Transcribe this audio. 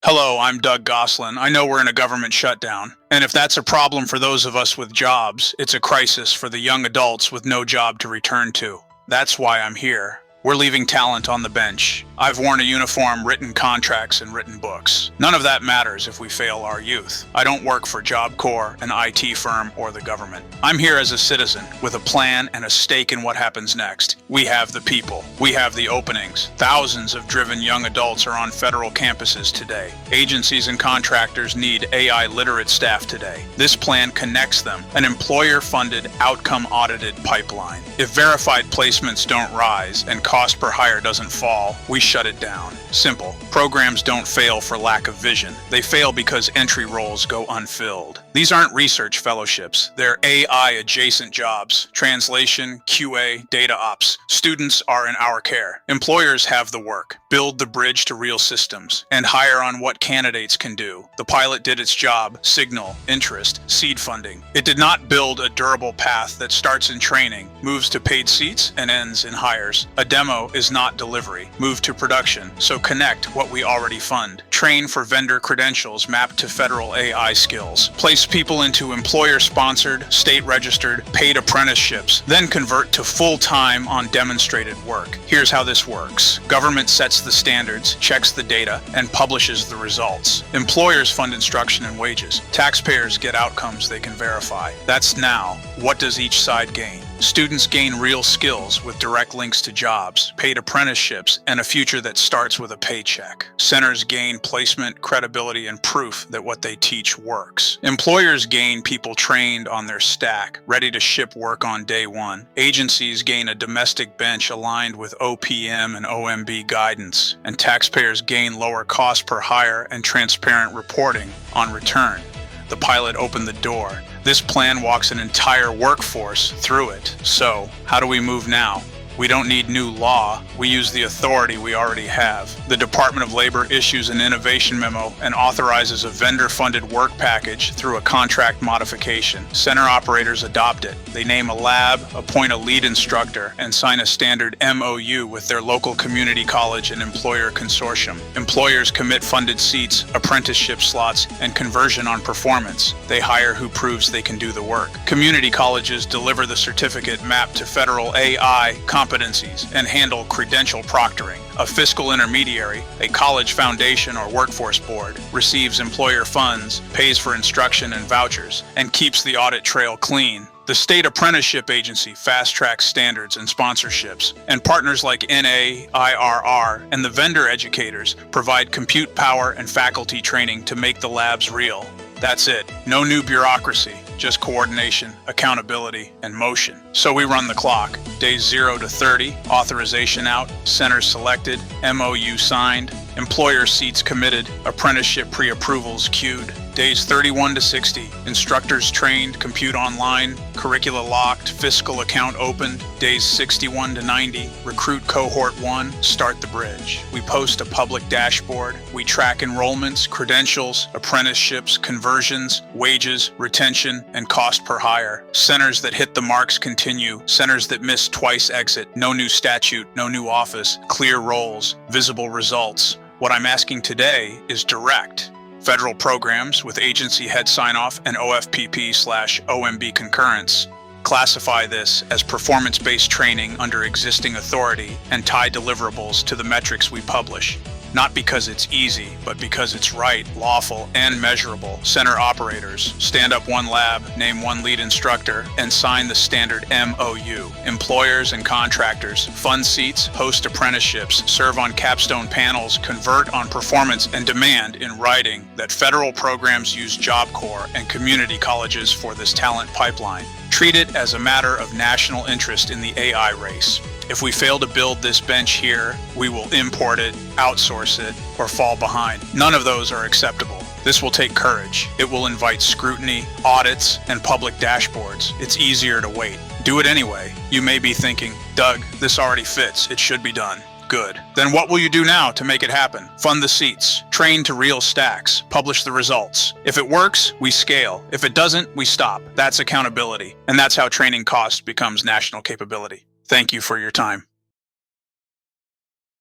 Hello, I'm Doug Gosselin. I know we're in a government shutdown, and if that's a problem for those of us with jobs, it's a crisis for the young adults with no job to return to. That's why I'm here. We're leaving talent on the bench. I've worn a uniform, written contracts, and written books. None of that matters if we fail our youth. I don't work for Job Corps, an IT firm, or the government. I'm here as a citizen, with a plan and a stake in what happens next. We have the people. We have the openings. Thousands of driven young adults are on federal campuses today. Agencies and contractors need AI-literate staff today. This plan connects them, an employer-funded, outcome-audited pipeline. If verified placements don't rise and cost per hire doesn't fall, we shut it down. Simple. Programs don't fail for lack of vision. They fail because entry roles go unfilled. These aren't research fellowships. They're AI-adjacent jobs. Translation, QA, data ops. Students are in our care. Employers have the work. Build the bridge to real systems and hire on what candidates can do. The pilot did its job. Signal, interest, seed funding. It did not build a durable path that starts in training, moves to paid seats, and ends in hires. A demo is not delivery. Move to production. So connect what we already fund. Train for vendor credentials mapped to federal AI skills. Place people into employer-sponsored, state-registered, paid apprenticeships, then convert to full-time on demonstrated work. Here's how this works. Government sets the standards, checks the data, and publishes the results. Employers fund instruction and wages. Taxpayers get outcomes they can verify. That's now. What does each side gain? Students gain real skills with direct links to jobs, paid apprenticeships, and a future that starts with a paycheck. Centers gain placement, credibility, and proof that what they teach works. Employers gain people trained on their stack, ready to ship work on day one. Agencies gain a domestic bench aligned with OPM and OMB guidance. And taxpayers gain lower cost per hire and transparent reporting on return. The pilot opened the door. This plan walks an entire workforce through it. So, how do we move now? We don't need new law. We use the authority we already have. The Department of Labor issues an innovation memo and authorizes a vendor-funded work package through a contract modification. Center operators adopt it. They name a lab, appoint a lead instructor, and sign a standard MOU with their local community college and employer consortium. Employers commit funded seats, apprenticeship slots, and conversion on performance. They hire who proves they can do the work. Community colleges deliver the certificate mapped to federal AI competencies and handle credential proctoring. A fiscal intermediary, a college foundation or workforce board, receives employer funds, pays for instruction and vouchers, and keeps the audit trail clean. The State Apprenticeship Agency fast-tracks standards and sponsorships, and partners like NA, IRR, and the vendor educators provide compute power and faculty training to make the labs real. That's it. No new bureaucracy, just coordination, accountability, and motion. So we run the clock. Days 0 to 30, authorization out, centers selected, MOU signed, employer seats committed, apprenticeship pre-approvals queued. Days 31 to 60, instructors trained, compute online, curricula locked, fiscal account opened. Days 61 to 90, recruit cohort 1, start the bridge. We post a public dashboard. We track enrollments, credentials, apprenticeships, conversions, wages, retention, and cost per hire. Centers that hit the marks continue. Centers that miss twice exit. No new statute, no new office, clear roles, visible results. What I'm asking today is direct. Federal programs with agency head sign-off and OFPP/OMB concurrence. Classify this as performance-based training under existing authority and tie deliverables to the metrics we publish. Not because it's easy, but because it's right, lawful, and measurable. Center operators, stand up one lab, name one lead instructor, and sign the standard MOU. Employers and contractors, fund seats, host apprenticeships, serve on capstone panels, convert on performance, and demand in writing that federal programs use Job Corps and community colleges for this talent pipeline. Treat it as a matter of national interest in the AI race. If we fail to build this bench here, we will import it, outsource it, or fall behind. None of those are acceptable. This will take courage. It will invite scrutiny, audits, and public dashboards. It's easier to wait. Do it anyway. You may be thinking, Doug, this already fits. It should be done. Good. Then what will you do now to make it happen? Fund the seats, train to real stacks, publish the results. If it works, we scale. If it doesn't, we stop. That's accountability. And that's how training cost becomes national capability. Thank you for your time.